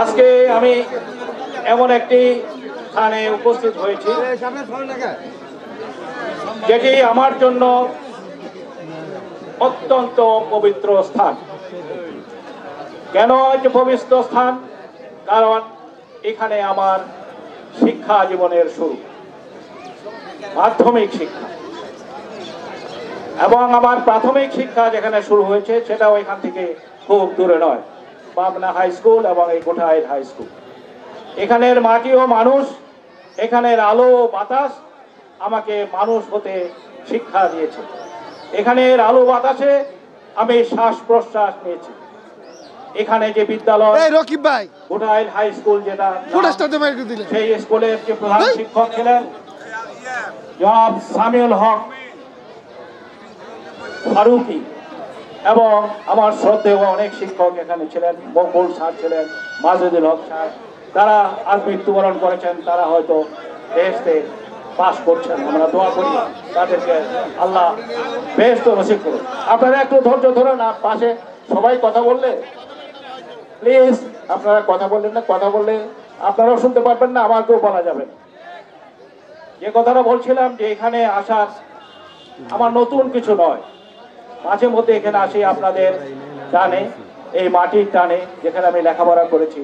আজকে আমি এমন একটি স্থানে উপস্থিত হয়েছি যেটি আমার জন্য অত্যন্ত পবিত্র স্থান। কেন এটি পবিত্র স্থান? কারণ এখানে আমার শিক্ষা জীবনের শুরু, মাধ্যমিক শিক্ষা, এবং আমার প্রাথমিক শিক্ষা যেখানে শুরু হয়েছে সেটাও এখান থেকে খুব দূরে নয়, পাবনা হাই স্কুল এবং এই কোটাইল হাই স্কুল। এখানের মাটি ও মানুষ, এখানের আলো ও বাতাস আমাকে মানুষ হতে শিক্ষা দিয়েছে। এখানের আলো বাতাসে আমি শ্বাস প্রশ্বাস নিয়েছি। এখানে যে বিদ্যালয় কোটাইল হাই স্কুল, যেটা সেই স্কুলের যে প্রধান শিক্ষক ছিলেন জনাব সামিউল হক ফারুকি, এবং আমার শ্রদ্ধেয় অনেক শিক্ষক এখানে ছিলেন, মকবুল স্যার ছিলেন, মাজেদুল হক স্যার, তারা আজ মৃত্যুবরণ করেছেন। তারা হয়তো বেহেশতে পাস করছেন, আমরা দোয়া করি তাদেরকে আল্লাহ বেহেশত নসিব করুন। আপনারা একটু ধৈর্য ধরুন, আর পাশে সবাই কথা বললে প্লিজ, আপনারা কথা বললেন না, কথা বললে আপনারাও শুনতে পারবেন না, আমাকেও বলা যাবে না। যে কথাটা বলছিলাম যে এখানে আসার আমার নতুন কিছু নয়, মাঝে মধ্যে এখানে আসি আপনাদের টানে, এই মাটির টানে, যেখানে আমি লেখাপড়া করেছি।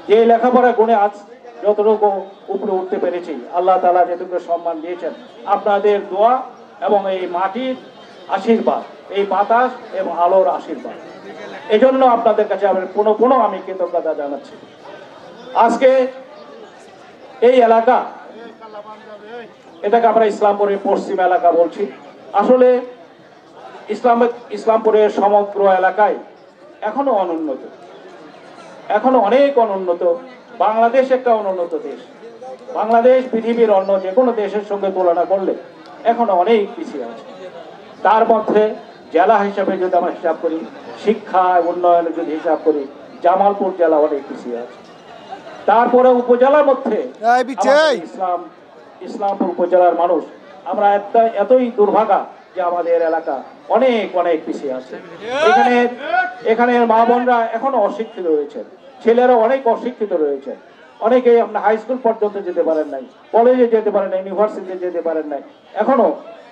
যে লেখাপড়া গুণে আজ যতটুকু উপরে উঠতে পেরেছি, আল্লাহ তাআলা যেটুকু সম্মান দিয়েছেন আপনাদের দোয়া এবং এই মাটির আশীর্বাদ, এই বাতাস এবং আলোর আশীর্বাদ, এই জন্য আপনাদের কাছে আমি পুনঃ আমি কৃতজ্ঞতা জানাচ্ছি। আজকে এই এলাকা, এটাকে আমরা ইসলামপুরের পশ্চিম এলাকা বলছি। আসলে ইসলামপুরের সমগ্র এলাকায় এখনো অনুন্নত, এখনো অনেক অনুন্নত। বাংলাদেশ একটা অনুন্নত দেশ। বাংলাদেশ পৃথিবীর অন্য যে কোনো দেশের সঙ্গে তুলনা করলে এখনো অনেক পিছিয়ে আছে। তার মধ্যে জেলা হিসাবে যদি আমরা হিসাব করি, শিক্ষা উন্নয়নে যদি হিসাব করি, জামালপুর জেলা অনেক পিছিয়ে আছে। তারপরে উপজেলার মধ্যে ইসলামপুর উপজেলার মানুষ আমরা এতই দুর্ভাগা যে আমাদের এলাকা অনেক অনেক পিছিয়ে আছে। এখানে মা বোনরা এখনো অশিক্ষিত রয়েছে, ছেলেরা অনেক অশিক্ষিত রয়েছে। অনেকেই আপনার হাই স্কুল পর্যন্ত যেতে পারেন নাই, কলেজে যেতে পারেন নাই, ইউনিভার্সিটিতে যেতে পারেন নাই। এখনো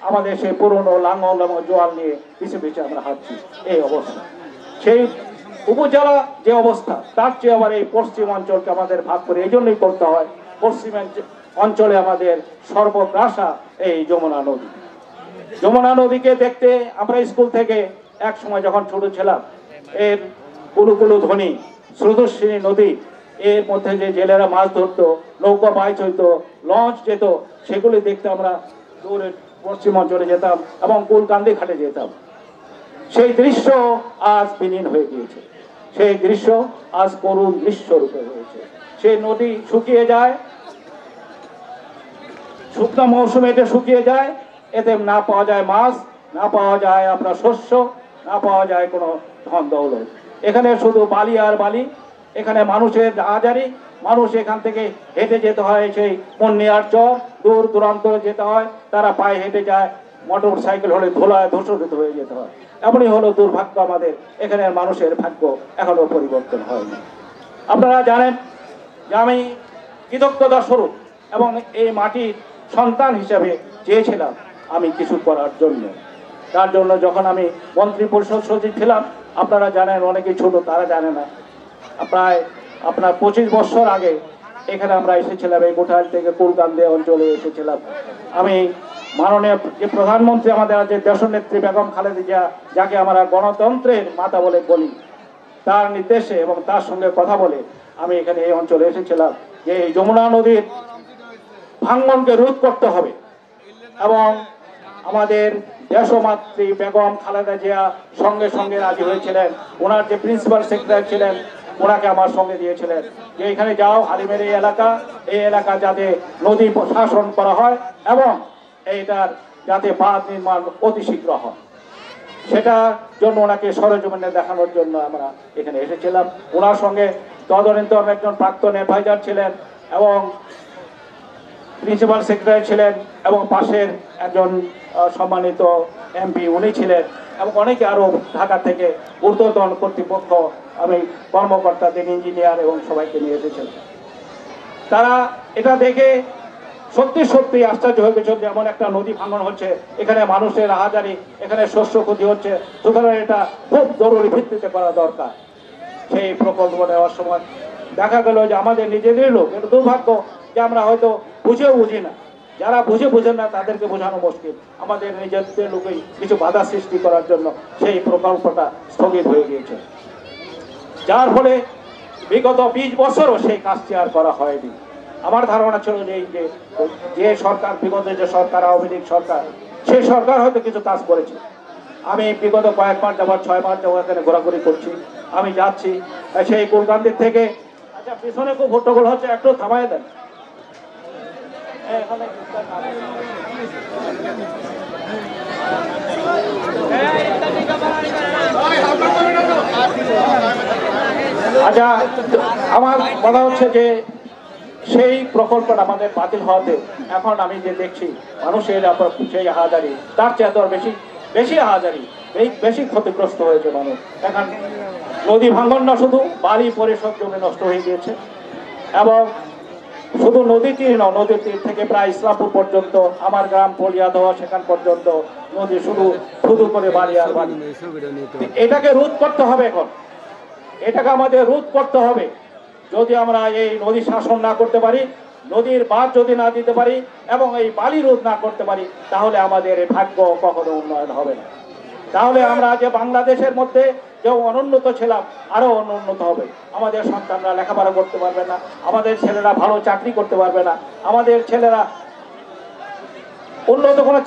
আমাদের সেই পুরনো লাঙ্গল এবং জোয়াল নিয়ে পিছিয়ে পিছিয়ে আমরা হাঁটছি। এই অবস্থা, সেই উপজেলা যে অবস্থা, তার চেয়ে আবার এই পশ্চিম অঞ্চলকে আমাদের ভাগ করে এই জন্যই করতে হয়। পশ্চিম অঞ্চলে আমাদের সর্বগ্রাসা এই যমুনা নদী। যমুনা নদীকে দেখতে আমরা স্কুল থেকে এক সময় যখন ছোট ছিলাম, এর কুলুকুলু ধ্বনি, স্রোতস্বিনী নদী, এর মধ্যে যে জেলেরা মাছ ধরতো, নৌকা বাইচ হইতো, লঞ্চ যেত, সেগুলি দেখতে আমরা দূরে পশ্চিম অঞ্চলে যেতাম এবং কুলকান্দি ঘাটে যেতাম। সেই দৃশ্য আজ বিলীন হয়ে গিয়েছে, সেই দৃশ্য আজ করুণ দৃশ্য রূপে হয়েছে। সেই নদী শুকিয়ে যায়, শুকনো মৌসুমে এটা শুকিয়ে যায়, এতে না পাওয়া যায় মাছ, না পাওয়া যায় আপনার শস্য, না পাওয়া যায় কোনো ধন দৌলত। এখানে শুধু বালি আর বালি। এখানে মানুষের আজারি, মানুষ এখান থেকে হেঁটে যেতে হয়, সেই মন্নিয়ার চর দূর দূরান্ত যেতে হয়, তারা পায়ে হেঁটে যায়, মোটর সাইকেল হলে ধুলায় ধূসরিত হয়ে যেতে হয়। এমনই হলো দুর্ভাগ্য আমাদের। এখানের মানুষের ভাগ্য এখনো পরিবর্তন হয়নি। আপনারা জানেন যে আমি কৃতজ্ঞতা স্বরূপ এবং এই মাটির সন্তান হিসাবে চেয়েছিলাম আমি কিছু করার জন্য। তার জন্য যখন আমি মন্ত্রী পরিষদ সচিব ছিলাম, আপনারা জানেন, অনেকেই ছোট তারা জানে না, প্রায় আপনার 25 বছর আগে এখানে আমরা এসেছিলাম, এই কোটাইল থেকে কুলকান্দি অঞ্চলে এসেছিলাম। আমি মাননীয় যে প্রধানমন্ত্রী আমাদের যে দেশনেত্রী বেগম খালেদা জিয়া, যাকে আমরা গণতন্ত্রের মাতা বলে বলি, তার নির্দেশে এবং তার সঙ্গে কথা বলে আমি এখানে এই অঞ্চলে এসেছিলাম যে এই যমুনা নদীর ভাঙ্গনকে রোধ করতে হবে। এবং আমাদের দেশমাতৃ বেগম খালেদা জিয়া সঙ্গে সঙ্গে রাজি হয়েছিলেন। ওনার যে প্রিন্সিপাল সেক্রেটারি ছিলেন, ওনাকে আমার সঙ্গে দিয়েছিলেন যে এখানে যাও, হালিমের এই এলাকা যাতে নদী শাসন করা হয় এবং এইটার যাতে বাঁধ নির্মাণ অতি শীঘ্র হয়, সেটার জন্য ওনাকে সরেজমিনে দেখানোর জন্য আমরা এখানে এসেছিলাম। ওনার সঙ্গে তদানীন্তন একজন প্রাক্তন অ্যাডভাইজার ছিলেন এবং প্রিন্সিপাল সেক্রেটারি ছিলেন এবং পাশের একজন সম্মানিত এমপি উনি ছিলেন এবং অনেকে আরও ঢাকা থেকে ঊর্ধ্বতন কর্তৃপক্ষ আমি কর্মকর্তাদের, ইঞ্জিনিয়ার এবং সবাইকে নিয়ে এসেছিলাম। তারা এটা দেখে সত্যি সত্যি আশ্চর্য হয়ে গেছিল, যেমন একটা নদী ভাঙন হচ্ছে, এখানে মানুষের আহাজারি, এখানে শস্য ক্ষতি হচ্ছে, সুতরাং এটা খুব জরুরি ভিত্তিতে করা দরকার। সেই প্রকল্প নেওয়ার সময় দেখা গেল যে আমাদের নিজেদেরই লোক, এটা দুর্ভাগ্য যে আমরা হয়তো বুঝেও বুঝি না, যারা বুঝেন না তাদেরকে বোঝানো মুশকিল, আমাদের নিজেদের লোকেই কিছু বাধা সৃষ্টি করার জন্য সেই প্রকল্পটা স্থগিত হয়ে গিয়েছে, যার ফলে বিগত 20 বছরও সেই কাজটি আর করা হয়নি। আমার ধারণা ছিল যে সরকার, বিগত যে সরকার, আওয়ামী লীগ সরকার, সেই সরকার হয়তো কিছু কাজ করেছে। আমি বিগত কয়েক মাস যাবার 6 মাস যাবো এখানে ঘোরাঘুরি করছি, আমি যাচ্ছি সেই কুলকান্দির থেকে। আচ্ছা, পিছনে খুব হট্টগোল হচ্ছে, একটু থামায় দেন। আচ্ছা, আমার কথা হচ্ছে যে সেই প্রকল্পটা আমাদের বাতিল হওয়াতে এখন আমি যে দেখছি মানুষের সেই হাজারি, তার চেয়ে তো বেশি হাজারি, বেশি ক্ষতিগ্রস্ত হয়েছে মানুষ। এখন নদী ভাঙন না, শুধু বাড়ি পরে সব জমি নষ্ট হয়ে গিয়েছে, এবং শুধু নদী তীর নয়, নদীর তীর থেকে প্রায় ইসলামপুর পর্যন্ত, আমার গ্রাম পলিয়াদোয়া, সেখান পর্যন্ত নদী শুধু শুধু করে বাড়ি আর বাড়ি। এটাকে রোধ করতে হবে, এখন এটাকে আমাদের রোধ করতে হবে। যদি আমরা এই নদী শাসন না করতে পারি, নদীর বাঁধ যদি না দিতে পারি এবং এই বালি রোধ না করতে পারি, তাহলে আমাদের এই ভাগ্য কখনো উন্নয়ন হবে না। তাহলে আমরা যে বাংলাদেশের মধ্যে যে অনুন্নত ছিলাম, আরো অনুন্নত হবে। আমাদের সন্তানরা লেখাপড়া করতে পারবে না, আমাদের ছেলেরা ভালো চাকরি করতে পারবে না, আমাদের ছেলেরা উন্নত কোনো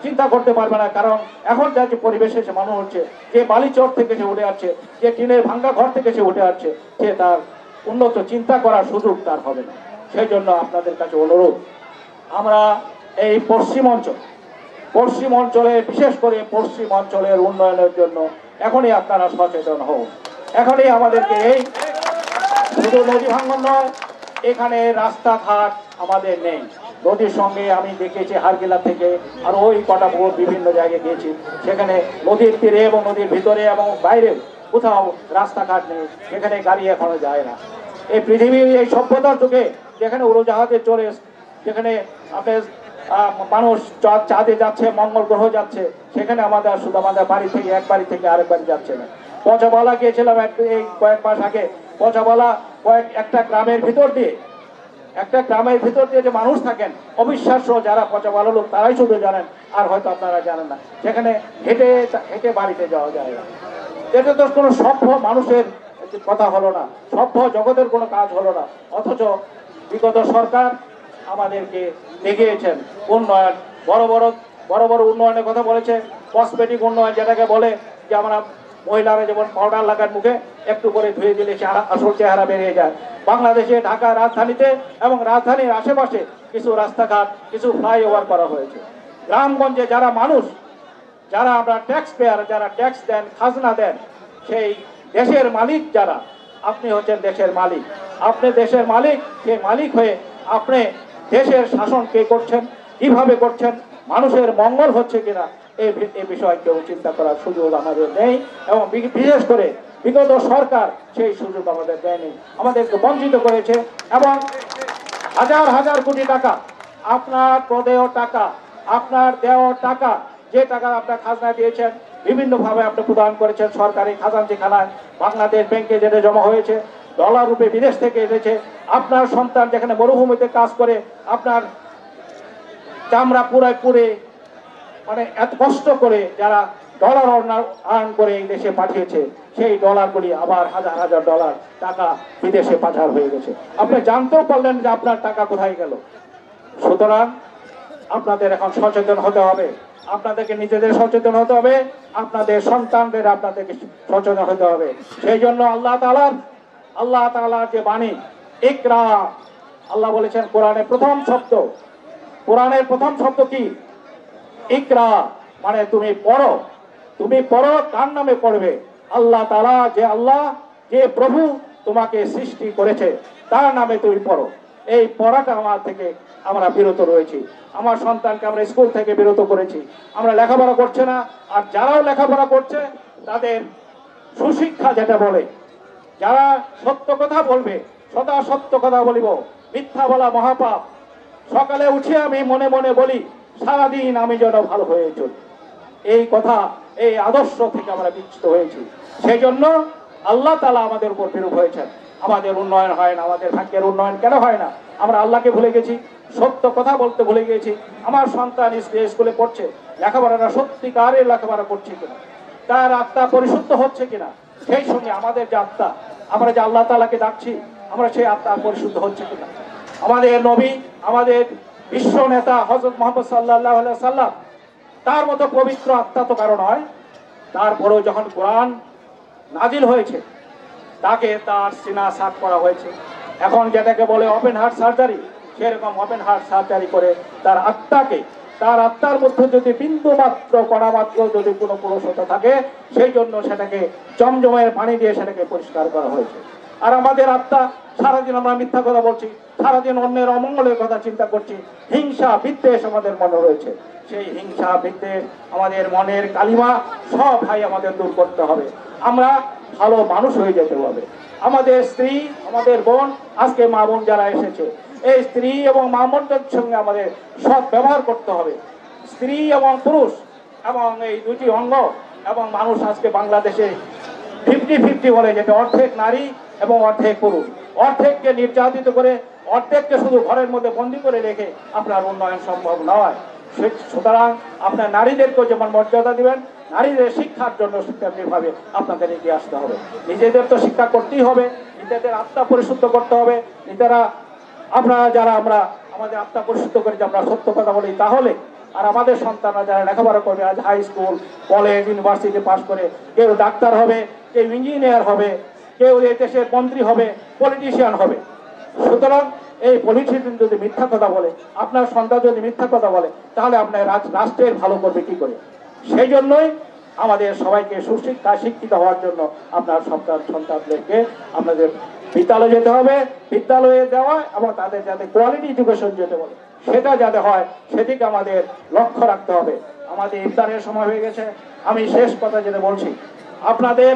চিন্তা করতে পারবে না। কারণ এখন যা যে পরিবেশে সে মানুষ হচ্ছে, যে বালিচর থেকে সে উঠে আসছে, যে টিনের ভাঙ্গা ঘর থেকে সে উঠে আসছে, সে তার উন্নত চিন্তা করার সুযোগ তার হবে না। সেই জন্য আপনাদের কাছে অনুরোধ, আমরা এই পশ্চিম অঞ্চলে, বিশেষ করে পশ্চিম অঞ্চলের উন্নয়নের জন্য এখনই আপনারা সচেতন হন। এখনই আমাদেরকে এই শুধু নদী ভাঙন নয়, এখানে রাস্তাঘাট আমাদের নেই। নদীর সঙ্গে আমি দেখেছি হারগিলা থেকে আর ওই কটা বিভিন্ন জায়গায় গিয়েছি, সেখানে নদীর তীরে এবং নদীর ভিতরে এবং বাইরে কোথাও রাস্তাঘাট নেই, সেখানে গাড়ি এখনো যায় না। এই পৃথিবীর এই সভ্যতার যুগে যেখানে উড়োজাহাজে চড়ে, যেখানে আপনার মানুষ চাঁদে যাচ্ছে, মঙ্গল গ্রহ যাচ্ছে, সেখানে শুধু আমাদের বাড়ি থেকে এক বাড়ি থেকে আরেক বাড়ি যাচ্ছে না। পচাবালা গিয়েছিলাম এই কয়েক মাস আগে, পচাবালা একটা গ্রামের ভিতর দিয়ে যে মানুষ থাকেন, অবিশ্বাস্য, যারা পচাবালা লোক তারাই শুধু জানেন, আর হয়তো আপনারা জানেন না, সেখানে হেঁটে হেঁটে বাড়িতে যাওয়া যায় না। এটা তো কোনো সভ্য মানুষের কথা হলো না, সভ্য জগতের কোনো কাজ হলো না। অথচ বিগত সরকার আমাদেরকে দেখিয়েছেন উন্নয়ন, বড় বড় উন্নয়নের কথা বলেছে। কসমেটিক উন্নয়ন যেটাকে বলে, যে আমরা মহিলারা যেমন পাউডার লাগান মুখে, একটু করে ধুয়ে দিলে আসল চেহারা বেরিয়ে যায়। বাংলাদেশে ঢাকা রাজধানীতে এবং রাজধানীর আশেপাশে কিছু রাস্তাঘাট, কিছু ফ্লাইওভার করা হয়েছে। গ্রামগঞ্জে যারা মানুষ, যারা আমরা ট্যাক্স পেয়ার, যারা ট্যাক্স দেন, খাজনা দেন, সেই দেশের মালিক যারা, আপনি হচ্ছেন দেশের মালিক। আপনি দেশের মালিক, সেই মালিক হয়ে আপনি দেশের শাসন কে করছেন, কিভাবে করছেন, মানুষের মঙ্গল হচ্ছে কিনা, এই বিষয়ে কেউ চিন্তা করার সুযোগ আমাদের নেই। এবং বিশেষ করে বিগত সরকার সেই সুযোগ আমাদের দেয়নি, আমাদেরকে বঞ্চিত করেছে। এবং হাজার হাজার কোটি টাকা, আপনার প্রদেয় টাকা, আপনার দেওয়া টাকা, যে টাকা আপনার খাজনা দিয়েছেন, বিভিন্নভাবে আপনি প্রদান করেছেন সরকারি খাজানচিখানায়, বাংলাদেশ ব্যাংকে যেটা জমা হয়েছে, ডলার রূপে বিদেশ থেকে এসেছে। আপনার সন্তান যেখানে মরুভূমিতে কাজ করে, আপনার চামড়া পুরে মানে এত কষ্ট করে যারা ডলার আর্ন করে এই দেশে পাঠিয়েছে, সেই ডলারগুলি আবার হাজার হাজার ডলার টাকা বিদেশে পাচার হয়ে গেছে। আপনি জানতেও পারলেন যে আপনার টাকা কোথায় গেল। সুতরাং আপনাদের এখন সচেতন হতে হবে, আপনাদেরকে নিজেদের সচেতন হতে হবে, আপনাদের সন্তানদের আপনাদেরকে সচেতন হতে হবে। সেই জন্য আল্লাহ তাআলার যে বাণী ইকরা, আল্লাহ বলেছেন কোরআনের প্রথম শব্দ কি? ইকরা, মানে তুমি পড়ো। তুমি পড়ো, কার নামে পড়বে? আল্লাহ তাআলা, যে প্রভু তোমাকে সৃষ্টি করেছে, তার নামে তুমি পড়ো। এই পড়াটা আমরা বিরত রয়েছি। আমার সন্তানকে আমরা স্কুল থেকে বিরত করেছি, আমরা লেখাপড়া করছে না। আর যারাও লেখাপড়া করছে, তাদের সুশিক্ষা যেটা বলে, যারা সত্য কথা বলবে, সদা সত্য কথা বলিব, মিথ্যা বলা মহাপাপ। সকালে উঠে আমি মনে মনে বলি সারাদিন আমি যেন ভালো হয়ে চলি। এই কথা, এই আদর্শ থেকে আমরা বিচ্যুত হয়েছি। সেই জন্য আল্লাহ তাআলা আমাদের উপর বিরূপ হয়েছেন। আমাদের উন্নয়ন হয় না, আমাদের ভাগ্যের উন্নয়ন কেন হয় না? আমরা আল্লাহকে ভুলে গেছি, সত্য কথা বলতে ভুলে গেছি। আমার সন্তান স্কুলে পড়ছে, লেখাপড়াটা সত্যিকারের লেখাপড়া করছে কিনা, তার আত্মা পরিশুদ্ধ হচ্ছে কিনা, সেই সঙ্গে আমাদের যে আত্মা, আমরা যে আল্লাহ তাআলাকে ডাকছি, আমরা সেই আত্মা পরিশুদ্ধ হচ্ছে কিনা। আমাদের নবী, আমাদের বিশ্ব নেতা হযরত মুহাম্মদ সাল্লাল্লাহু আলাইহি সাল্লাম, তার মতো পবিত্র আত্মা তো কারো নয়। তারপরেও যখন কোরআন নাজিল হয়েছে, তাকে তার সিনা সাফ করা হয়েছে। এখন যেটাকে বলে ওপেন হার্ট সার্জারি, সেরকম ওপেন হার্ট সার্জারি করে তার আত্মাকে, তার আত্মার মধ্যে যদি বিন্দু মাত্র কণা মাত্র যদি কোনো পুরুষতা থাকে, সেই জন্য সেটাকে জমজমের পানি দিয়ে সেটাকে পরিষ্কার করা হয়েছে। আর আমাদের আত্মা, সারাদিন আমরা মিথ্যা কথা বলছি, সারাদিন অন্যের অমঙ্গলের কথা চিন্তা করছি, হিংসা বিদ্বেষ আমাদের মনে রয়েছে। সেই হিংসা বিদ্বেষ, আমাদের মনের কালিমা সব ভাই আমাদের দূর করতে হবে। আমরা ভালো মানুষ হয়ে যেতে হবে। আমাদের স্ত্রী, আমাদের বোন, আজকে মা বোন যারা এসেছে, এই স্ত্রী এবং মা বোনদের সঙ্গে আমাদের সৎ ব্যবহার করতে হবে। স্ত্রী এবং পুরুষ এবং এই দুটি অঙ্গ এবং মানুষ আজকে বাংলাদেশে 50-50 বলে, যেটা অর্ধেক নারী এবং অর্ধেক পুরুষ। অর্ধেককে নির্যাতিত করে, অর্ধেককে শুধু ঘরের মধ্যে বন্দী করে রেখে আপনার উন্নয়ন সম্ভব নয়। সুতরাং আপনার নারীদেরকেও যেমন মর্যাদা দিবেন, নারীদের শিক্ষার জন্য তেমনিভাবে আপনাদের এগিয়ে আসতে হবে। নিজেদের তো শিক্ষা করতেই হবে, নিজেদের আত্মা পরিশুদ্ধ করতে হবে। নিজেরা আমরা যারা আমরা আমাদের আত্মা পরিশুদ্ধ করে যে আমরা সত্য কথা বলি, তাহলে আর আমাদের সন্তানরা যারা লেখাপড়া করবে, আজ high school, college, university pass করে কেউ ডাক্তার হবে, কেউ ইঞ্জিনিয়ার হবে, কেউ এই দেশের মন্ত্রী হবে, পলিটিশিয়ান হবে। সুতরাং এই পলিটিশিয়ান যদি মিথ্যা কথা বলে, আপনার সন্তান যদি মিথ্যা কথা বলে, তাহলে আপনার রাষ্ট্রের ভালো করবে কি করে? সেই জন্যই আমাদের সবাইকে সুশিক্ষা, শিক্ষিত হওয়ার জন্য আপনার সন্তানদেরকে আপনাদের বিদ্যালয়ে যেতে হবে, বিদ্যালয়ে যাওয়া এবং তাদের যাতে কোয়ালিটি এডুকেশন যেতে বলে সেটা যাতে হয়, সেদিকে আমাদের লক্ষ্য রাখতে হবে। আমাদের ইফতারের সময় হয়ে গেছে। আমি শেষ কথা যেটা বলছি, আপনাদের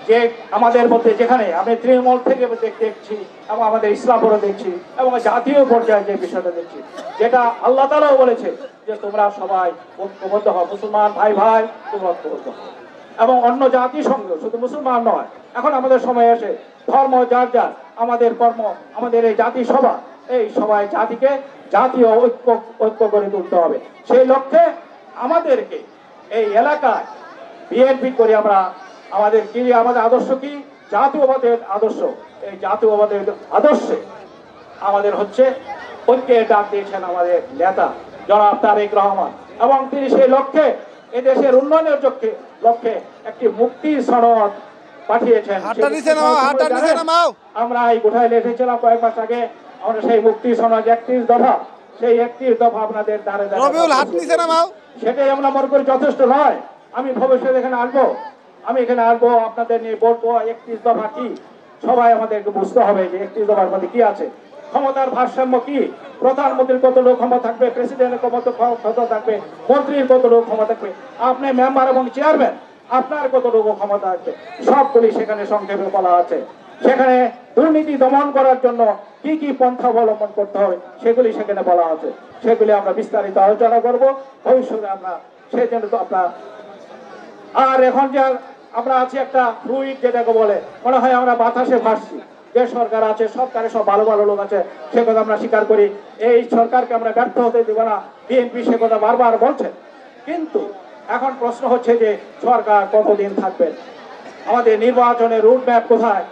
যে আমাদের মধ্যে যেখানে আমি তৃণমূল থেকে দেখছি এবং আমাদের ইসলামপুরও দেখছি এবং জাতীয় পর্যায়ে যে বিষয়টা দেখছি, যেটা আল্লাহ তাআলাও বলেছে যে তোমরা সবাই ঐক্যবদ্ধ হও, মুসলমান ভাই ভাই তোমরা ঐক্যবদ্ধ হও। এবং অন্য জাতির সঙ্গে, শুধু মুসলমান নয়, এখন আমাদের সময় এসে ধর্ম যার যার, আমাদের কর্ম, আমাদের এই জাতি সভা, এই সবাই জাতিকে জাতীয় ঐক্য করে তুলতে হবে। সেই লক্ষ্যে আমাদেরকে এই এলাকায় বিএনপি করে আমরা আমাদের আদর্শ কি? জাতীয়বাদের আদর্শ। এই জাতীয়বাদের আদর্শে আমাদের হচ্ছে ঐক্যের ডাক দিয়েছেন আমাদের নেতা জনাব তারেক রহমান, এবং তিনি সেই লক্ষ্যে এদেশের উন্নয়নের লক্ষ্যে একটি মুক্তি সনদ পাঠিয়েছেন। আমরা এই কোঠায় লিখেছিলাম কয়েক মাস আগে, আমরা সেই মুক্তি সনদ 31 দফা, সেই 31 দফা আপনাদের দ্বারে সেটাই আমরা মনে করি যথেষ্ট নয়। আমি ভবিষ্যতে এখানে আসবো, আপনাদের নিয়ে বলবো 31 দফা কি। সবাই আমাদেরকে বুঝতে হবে যে 31 দফার মধ্যে কি আছে, ক্ষমতার ভারসাম্য কি, প্রধানমন্ত্রীর কত লোক ক্ষমতা থাকবে, প্রেসিডেন্টের কত ক্ষমতা থাকবে, মন্ত্রীর কত লোক ক্ষমতা থাকবে, আপনি মেম্বার এবং চেয়ারম্যান আপনার কত লোক ক্ষমতা আছে, সবগুলি সেখানে সংক্ষেপে বলা আছে। সেখানে দুর্নীতি দমন করার জন্য কি কি পন্থা অবলম্বন করতে হবে সেগুলি সেখানে বলা আছে। সেগুলি আমরা বিস্তারিত আলোচনা করব ভবিষ্যতে। আমরা সেই জন্য তো আপনার আর এখন যে আমরা আছি একটা ফ্লুইড, যেটাকে বলে মনে হয় আমরা বাতাসে ভাসছি। যে সরকার আছে, সরকারে সব ভালো ভালো লোক আছে, সে কথা আমরা স্বীকার করি। এই সরকারকে আমরা ব্যর্থ হতে দেব না, বিএনপি সে কথা বারবার বলছে। কিন্তু এখন প্রশ্ন হচ্ছে যে সরকার কতদিন থাকবে, আমাদের নির্বাচনের রুট ম্যাপ কোথায়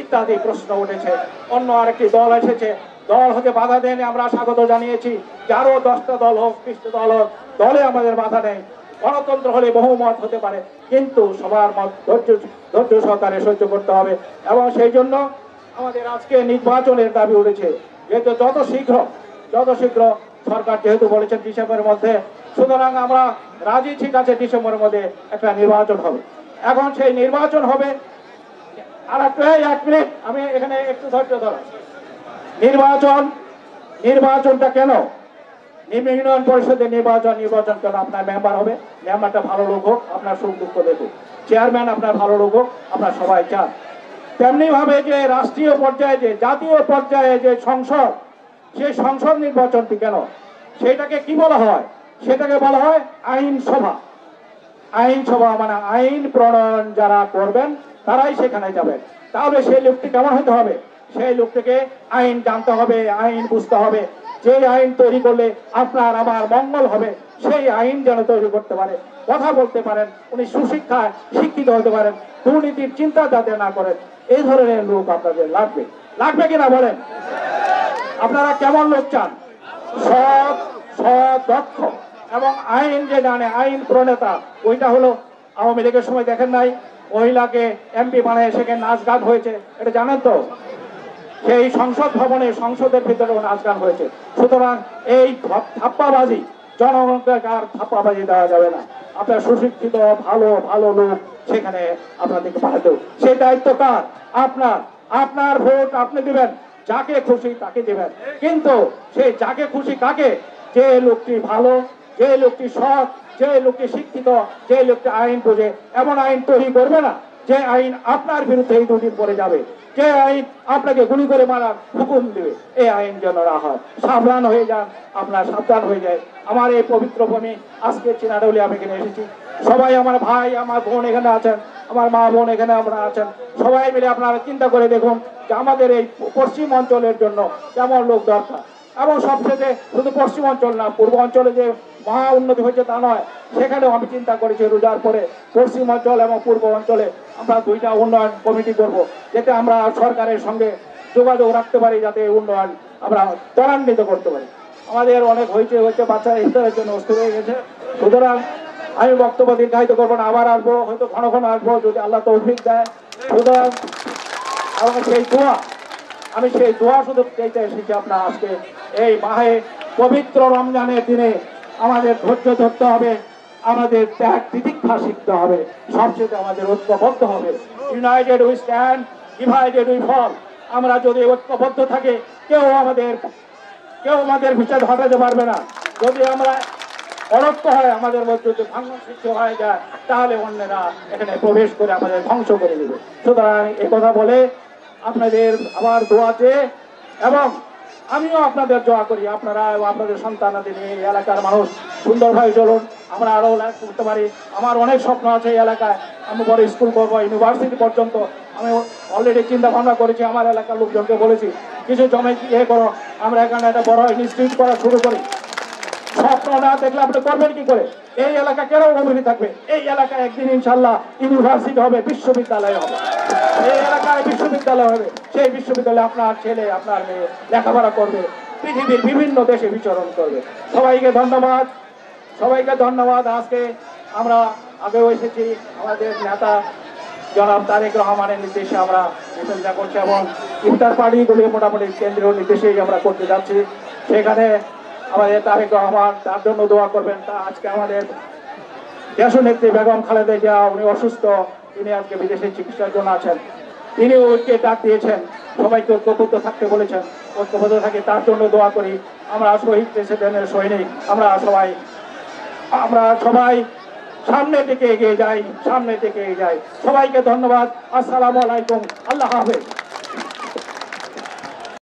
ইত্যাদি প্রশ্ন উঠেছে। অন্য আরেকটি দল এসেছে, দল হতে বাধা দেয়নি, আমরা স্বাগত জানিয়েছি যে আরো 10টা দল হোক, 20টা দল হোক, দলে আমাদের বাধা নেই। গণতন্ত্র হলে বহুমত হতে পারে, কিন্তু সবার মত ধৈর্য সহকারে সহ্য করতে হবে। এবং সেই জন্য আমাদের আজকে নির্বাচনের দাবি উঠেছে, যেহেতু যত শীঘ্র সরকার যেহেতু বলেছেন ডিসেম্বরের মধ্যে, সুতরাং আমরা রাজি, ঠিক আছে, ডিসেম্বরের মধ্যে একটা নির্বাচন হবে। এখন সেই নির্বাচন হবে, আর এক মিনিট আমি এখানে একটু ধৈর্য ধরো। নির্বাচনটা কেন? ইউনিয়ন পরিষদের নির্বাচন কেন আপনার মেম্বার হবে, মেম্বারটা ভালো লোক হোক, আপনার সুখ দুঃখ দেখুক, চেয়ারম্যান আপনার ভালো লোক হোক, আপনার সবাই চান। তেমনি ভাবে যে রাষ্ট্রীয় পর্যায়ে যে জাতীয় পর্যায়ে যে সংসদ, সেই সংসদ নির্বাচনটি কেন, সেটাকে কি বলা হয়, সেটাকে বলা হয় আইনসভা। আইনসভা মানে আইন প্রণয়ন যারা করবেন তারাই সেখানে যাবেন। তাহলে সেই লোকটি কেমন হতে হবে, সেই লোকটিকে আইন জানতে হবে, আইন বুঝতে হবে, যে আইন তৈরি করলে আপনার আমার মঙ্গল হবে সেই আইন যেন তৈরি করতে পারে, কথা বলতে পারেন, উনি সুশিক্ষায় শিক্ষিত হতে পারেন, দুর্নীতির চিন্তা যাতে না করেন, এই ধরনের লোক আপনাদের লাগবে। লাগবে কিনা বলেন? আপনারা কেমন লোক চান? সৎ, দক্ষ এবং আইন যে জানে, আইন প্রণেতা। ওইটা হলো আওয়ামী লীগের সময় দেখেন নাই, মহিলাকে এমপি বানায় সেখানে নাচ গান হয়েছে, এটা জানেন তো? সেই সংসদ ভবনে, সংসদের ভিতরে নাচ গান হয়েছে। সুতরাং এই থাপ্পাবাজি, জনগণকে আর থাপ্পাবাজি দেওয়া যাবে না। আপনার সুশিক্ষিত ভালো ভালো লোক সেখানে আপনাদেরকে পাঠাতে হবে। সেই দায়িত্ব কার? আপনার। আপনার ভোট আপনি দিবেন, যাকে খুশি তাকে দিবেন, কিন্তু সেই যাকে খুশি কাকে? যে লোকটি ভালো, যে লোকটি সৎ, যে লোকটি শিক্ষিত, যে লোকটি আইন বোঝে, এমন আইন তৈরি করবে না যে আইন আপনার বিরুদ্ধে এই দুদিন পরে যাবে, যে আইন আপনাকে গুলি করে মারার হুকুম দেবে। এই আইন যেন না হয়। সাবধান হয়ে যান, আপনার সাবধান হয়ে যায়। আমার এই পবিত্র ভূমি, আজকে চিনাডৌলি আমি এখানে এসেছি, সবাই আমার ভাই আমার বোন এখানে আছেন, আমার মা বোন এখানে আমরা আছেন, সবাই মিলে আপনারা চিন্তা করে দেখুন যে আমাদের এই পশ্চিম অঞ্চলের জন্য কেমন লোক দরকার। এবং সবচেয়ে শুধু পশ্চিম অঞ্চল না, পূর্ব অঞ্চলে যে মহা উন্নতি হয়েছে তা নয়, সেখানেও আমি চিন্তা করেছি রোজার পরে পশ্চিম অঞ্চল এবং পূর্ব অঞ্চলে আমরা দুইটা উন্নয়ন কমিটি করব, যাতে আমরা সরকারের সঙ্গে যোগাযোগ রাখতে পারি, যাতে উন্নয়ন আমরা ত্বরান্বিত করতে পারি। আমাদের অনেক হয়েছে বাচ্চা ইফতারের জন্য অস্থির হয়ে গেছে। সুতরাং আমি বক্তব্য দীর্ঘায়িত করবো না, আবার আসবো, হয়তো ঘন ঘন আসবো যদি আল্লাহ তৌফিক দেয়। সুতরাং এবং আমি সেই দোয়া শুধু চাইতে এসেছি আপনার আজকে এই মাহে পবিত্র রমজানের দিনে আমাদের ধৈর্য ধরতে হবে, আমাদের ত্যাগ তিতিক্ষা শিখতে হবে, সবচেয়ে আমাদের ঐক্যবদ্ধ হবে। United we stand, divided we fall. আমরা যদি ঐক্যবদ্ধ থাকি কেউ আমাদের বিচার ঘটাতে পারবে না। যদি আমরা অনৈক্য হয়, আমাদের মধ্যে যদি ভাঙন সৃষ্টি হয়ে যায়, তাহলে অন্যরা এখানে প্রবেশ করে আমাদের ধ্বংস করে দেবে। সুতরাং এই কথা বলে আপনাদের আবার দোয়া চেয়ে, এবং আমিও আপনাদের দোয়া করি আপনারা আপনাদের সন্তানাদের নিয়ে এই এলাকার মানুষ সুন্দরভাবে চলুন, আমরা আরো লাইফ করতে পারি। আমার অনেক স্বপ্ন আছে এই এলাকায়, আমি বড় স্কুল করবো, ইউনিভার্সিটি পর্যন্ত আমি অলরেডি চিন্তা ভাবনা করেছি। আমার এলাকার লোকজনকে বলেছি কিছু জমি করো, আমরা এখানে একটা বড় ইনস্টিটিউট করা শুরু করি। স্বপ্ন না দেখলে আপনি করবেন কি করে? এই এলাকা কেন অভিযোগ থাকবে? এই এলাকায় একদিন ইনশাল্লাহ ইউনিভার্সিটি হবে, বিশ্ববিদ্যালয় হবে, এই এলাকায় বিশ্ববিদ্যালয় হবে। সেই বিশ্ববিদ্যালয়ে আপনার ছেলে আপনার মেয়ে লেখাপড়া করবে, পৃথিবীর বিভিন্ন দেশে বিচরণ করবে। সবাইকে ধন্যবাদ, সবাইকে ধন্যবাদ। আজকে আমরা আগেও এসেছি, আমাদের নেতা জনাব তারেক রহমানের নির্দেশে আমরা চিন্তা করছি, এবং ইফতার পার্টিগুলি মোটামুটি কেন্দ্রীয় নির্দেশেই আমরা করতে যাচ্ছি। সেখানে আমাদের তারেক রহমান, তার জন্য দোয়া করবেন। তা আজকে আমাদের দেশনেত্রী বেগম খালেদা জিয়া, উনি অসুস্থ, তিনি আজকে বিদেশে চিকিৎসার জন্য আছেন। তিনি ঐক্যে ডাক দিয়েছেন, সবাইকে ঐক্যবদ্ধ থাকতে বলেছেন, ঐক্যবদ্ধ থাকে তার জন্য দোয়া করি। আমরা শহীদ প্রেসিডেন্টের সৈনিক, আমরা সবাই সামনের দিকে এগিয়ে যাই, সামনের দিকে এগিয়ে যাই। সবাইকে ধন্যবাদ। আসসালামু আলাইকুম, আল্লাহ হাফেজ।